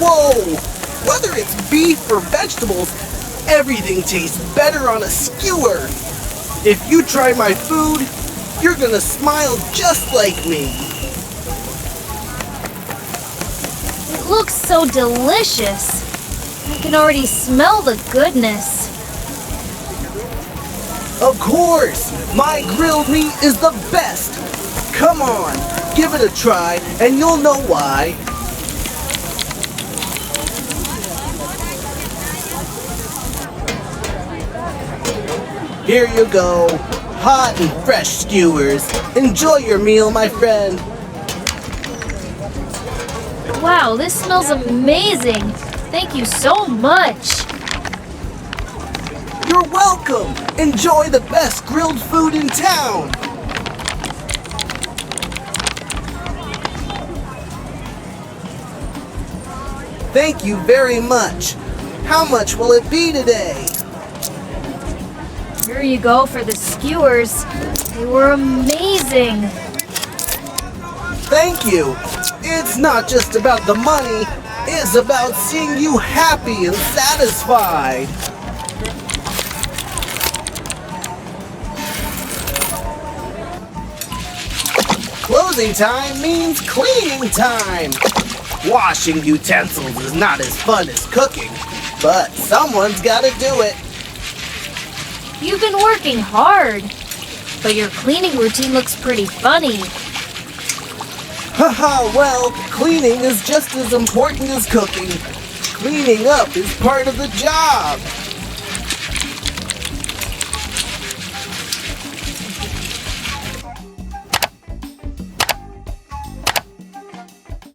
Whoa! Whether it's beef or vegetables, everything tastes better on a skewer. If you try my food, you're gonna smile just like me. It looks so delicious. I can already smell the goodness. Of course! My grilled meat is the best! Come on, give it a try and you'll know why. Here you go. Hot and fresh skewers. Enjoy your meal, my friend. Wow, this smells amazing. Thank you so much. You're welcome. Enjoy the best grilled food in town. Thank you very much. How much will it be today? Here you go for the skewers. They were amazing. Thank you. It's not just about the money. It's about seeing you happy and satisfied. Closing time means cleaning time. Washing utensils is not as fun as cooking, but someone's gotta do it. You've been working hard, but your cleaning routine looks pretty funny. Haha, well, cleaning is just as important as cooking. Cleaning up is part of the job.